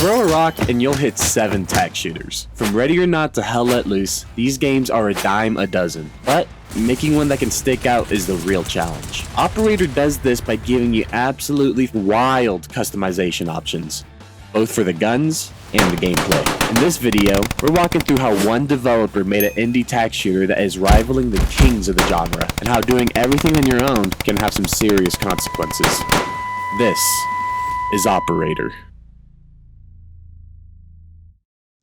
Throw a rock and you'll hit 7 TacShooters. From Ready or Not to Hell Let Loose, these games are a dime a dozen. But making one that can stick out is the real challenge. Operator does this by giving you absolutely wild customization options, both for the guns and the gameplay. In this video, we're walking through how one developer made an indie TacShooter that is rivaling the kings of the genre, and how doing everything on your own can have some serious consequences. This is Operator.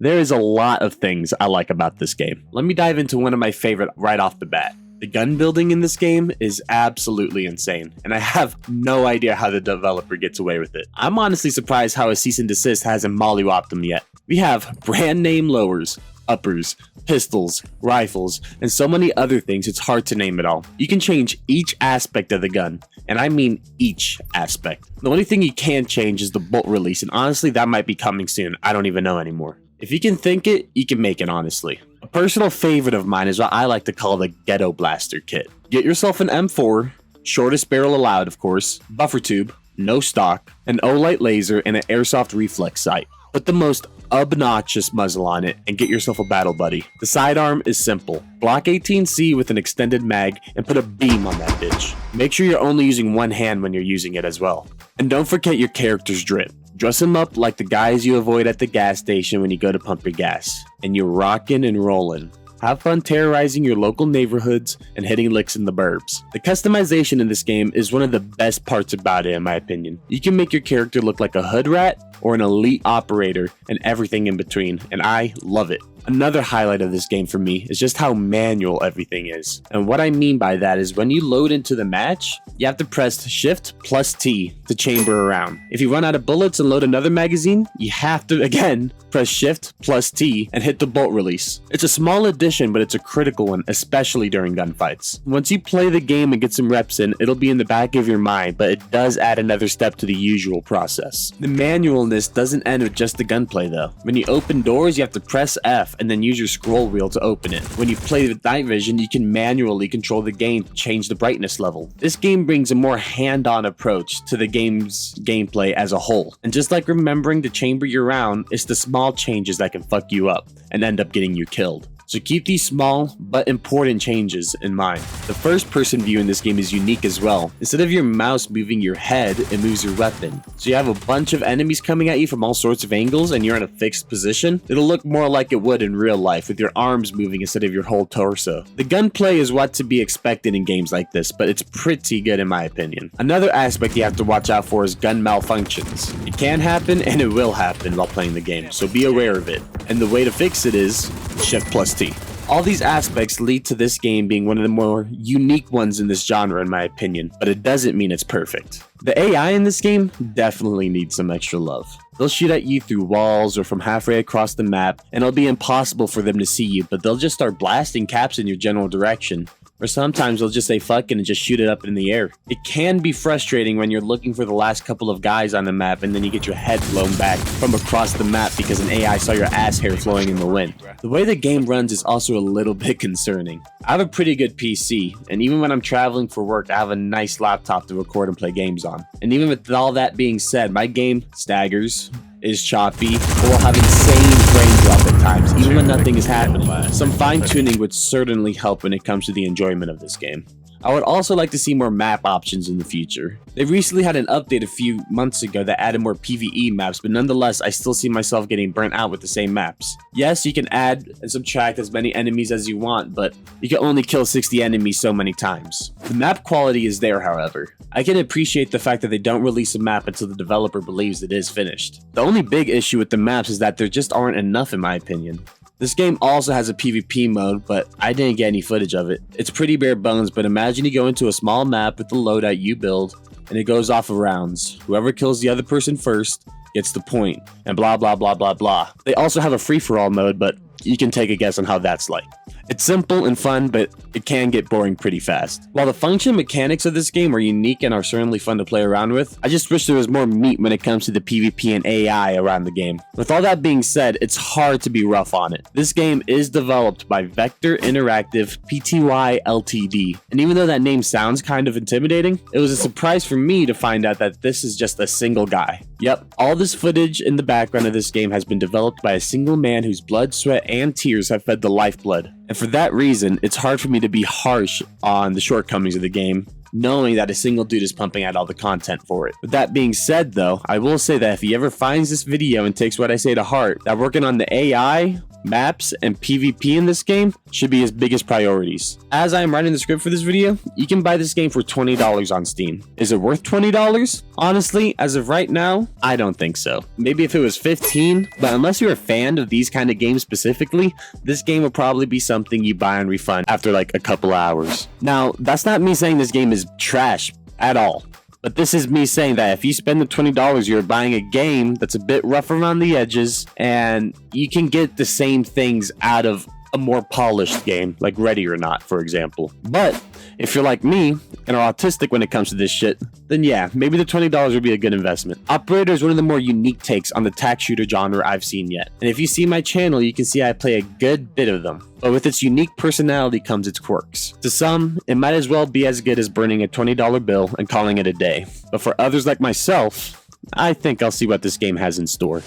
There is a lot of things I like about this game. Let me dive into one of my favorite right off the bat. The gun building in this game is absolutely insane, and I have no idea how the developer gets away with it. I'm honestly surprised how a cease and desist hasn't mollywopped them yet. We have brand name lowers, uppers, pistols, rifles, and so many other things it's hard to name it all. You can change each aspect of the gun, and I mean each aspect. The only thing you can't change is the bolt release, and honestly that might be coming soon. I don't even know anymore. If you can think it, you can make it, honestly. A personal favorite of mine is what I like to call the Ghetto Blaster kit. Get yourself an M4, shortest barrel allowed of course, buffer tube, no stock, an O-light laser, and an airsoft reflex sight. Put the most obnoxious muzzle on it and get yourself a battle buddy. The sidearm is simple. Block 18C with an extended mag and put a beam on that bitch. Make sure you're only using one hand when you're using it as well. And don't forget your character's drip. Dress them up like the guys you avoid at the gas station when you go to pump your gas. And you're rockin' and rollin'. Have fun terrorizing your local neighborhoods and hitting licks in the burbs. The customization in this game is one of the best parts about it in my opinion. You can make your character look like a hood rat or an elite operator and everything in between, and I love it. Another highlight of this game for me is just how manual everything is. And what I mean by that is when you load into the match, you have to press Shift plus T to chamber around. If you run out of bullets and load another magazine, you have to again press Shift plus T and hit the bolt release. It's a small addition, but it's a critical one, especially during gunfights. Once you play the game and get some reps in, it'll be in the back of your mind, but it does add another step to the usual process. The manualness doesn't end with just the gunplay though. When you open doors, you have to press F and then use your scroll wheel to open it. When you play with night vision, you can manually control the game to change the brightness level. This game brings a more hand-on approach to the game's gameplay as a whole. And just like remembering to chamber your round, it's the small changes that can fuck you up and end up getting you killed. So keep these small but important changes in mind. The first person view in this game is unique as well. Instead of your mouse moving your head, it moves your weapon. So you have a bunch of enemies coming at you from all sorts of angles and you're in a fixed position. It'll look more like it would in real life with your arms moving instead of your whole torso. The gunplay is what to be expected in games like this, but it's pretty good in my opinion. Another aspect you have to watch out for is gun malfunctions. It can happen and it will happen while playing the game, so be aware of it. And the way to fix it is Shift plus T. All these aspects lead to this game being one of the more unique ones in this genre in my opinion, but it doesn't mean it's perfect. The AI in this game definitely needs some extra love. They'll shoot at you through walls or from halfway across the map, and it'll be impossible for them to see you, but they'll just start blasting caps in your general direction. Or sometimes they'll just say fucking and just shoot it up in the air. It can be frustrating when you're looking for the last couple of guys on the map and then you get your head blown back from across the map because an AI saw your ass hair flowing in the wind. The way the game runs is also a little bit concerning. I have a pretty good PC, and even when I'm traveling for work, I have a nice laptop to record and play games on. And even with all that being said, my game staggers, is choppy, or will have insane frame drop at times, even when nothing is happening. Some fine-tuning would certainly help when it comes to the enjoyment of this game. I would also like to see more map options in the future. They recently had an update a few months ago that added more PvE maps, but nonetheless, I still see myself getting burnt out with the same maps. Yes, you can add and subtract as many enemies as you want, but you can only kill 60 enemies so many times. The map quality is there, however. I can appreciate the fact that they don't release a map until the developer believes it is finished. The only big issue with the maps is that there just aren't enough in my opinion. This game also has a PvP mode, but I didn't get any footage of it. It's pretty bare bones, but imagine you go into a small map with the loadout you build, and it goes off of rounds. Whoever kills the other person first gets the point, and blah blah blah blah blah. They also have a free-for-all mode, but you can take a guess on how that's like. It's simple and fun, but it can get boring pretty fast. While the function mechanics of this game are unique and are certainly fun to play around with, I just wish there was more meat when it comes to the PvP and AI around the game. With all that being said, it's hard to be rough on it. This game is developed by Vector Interactive Pty Ltd, and even though that name sounds kind of intimidating, it was a surprise for me to find out that this is just a single guy. Yep, all this footage in the background of this game has been developed by a single man whose blood, sweat, and tears have fed the lifeblood. And for that reason, it's hard for me to be harsh on the shortcomings of the game, knowing that a single dude is pumping out all the content for it. With that being said though, I will say that if he ever finds this video and takes what I say to heart, that working on the AI, maps, and PvP in this game should be his biggest priorities. As I am writing the script for this video, you can buy this game for $20 on Steam. Is it worth $20? Honestly, as of right now, I don't think so. Maybe if it was $15, but unless you're a fan of these kind of games specifically, this game will probably be something you buy and refund after like a couple hours. Now, that's not me saying this game is trash at all. But this is me saying that if you spend the $20, you're buying a game that's a bit rough around the edges, and you can get the same things out of a more polished game, like Ready or Not, for example. But if you're like me and are autistic when it comes to this shit, then yeah, maybe the $20 would be a good investment. Operator is one of the more unique takes on the TacShooter genre I've seen yet. And if you see my channel, you can see I play a good bit of them. But with its unique personality comes its quirks. To some, it might as well be as good as burning a $20 bill and calling it a day. But for others like myself, I think I'll see what this game has in store.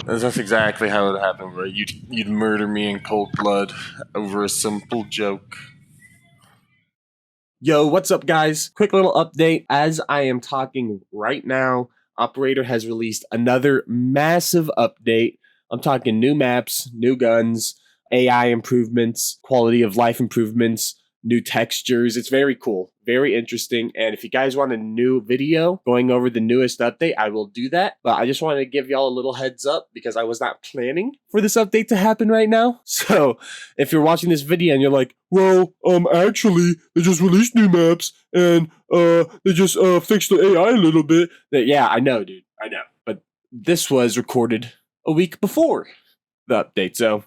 That's exactly how it happened, bro. You'd murder me in cold blood over a simple joke. Yo, what's up, guys? Quick little update. As I am talking right now, Operator has released another massive update. I'm talking new maps, new guns, AI improvements, quality of life improvements, new textures. It's very cool, very interesting. And if you guys want a new video going over the newest update, I will do that. But I just wanted to give y'all a little heads up because I was not planning for this update to happen right now. So if you're watching this video and you're like, well, actually, they just released new maps and they just fixed the AI a little bit. Yeah, I know, dude. I know. But this was recorded a week before the update, so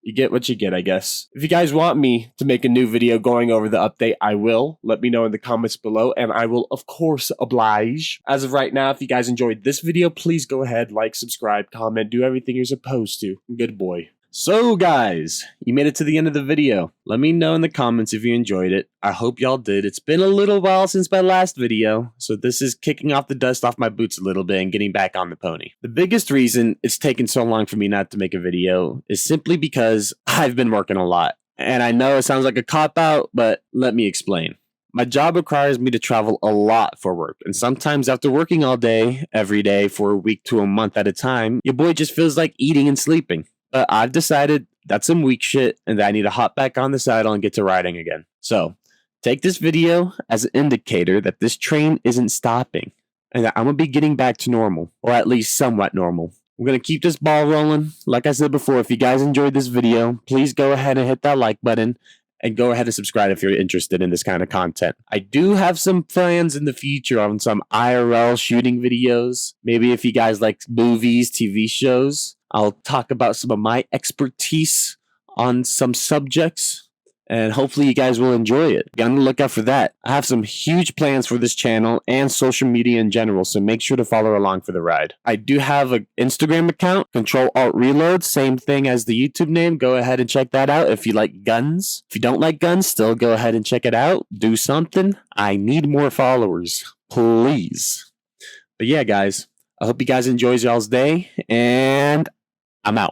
you get what you get, I guess. If you guys want me to make a new video going over the update, I will. Let me know in the comments below, and I will, of course, oblige. As of right now, if you guys enjoyed this video, please go ahead, like, subscribe, comment, do everything you're supposed to. Good boy. So, guys, you made it to the end of the video. Let me know in the comments if you enjoyed it. I hope y'all did. It's been a little while since my last video, so this is kicking off the dust off my boots a little bit and getting back on the pony. The biggest reason it's taken so long for me not to make a video is simply because I've been working a lot. And I know it sounds like a cop-out, but let me explain. My job requires me to travel a lot for work, and sometimes after working all day, every day, for a week to a month at a time, your boy just feels like eating and sleeping. But I've decided that's some weak shit and that I need to hop back on the saddle and get to riding again. So, take this video as an indicator that this train isn't stopping and that I'm going to be getting back to normal, or at least somewhat normal. I'm going to keep this ball rolling. Like I said before, if you guys enjoyed this video, please go ahead and hit that like button and go ahead and subscribe if you're interested in this kind of content. I do have some plans in the future on some IRL shooting videos. Maybe if you guys like movies, TV shows, I'll talk about some of my expertise on some subjects, and hopefully you guys will enjoy it. Be on the lookout for that. I have some huge plans for this channel and social media in general, so make sure to follow along for the ride. I do have an Instagram account, Ctrl-Alt-Reload, same thing as the YouTube name. Go ahead and check that out if you like guns. If you don't like guns, still go ahead and check it out. Do something. I need more followers, please. But yeah, guys, I hope you guys enjoy y'all's day, and I'm out.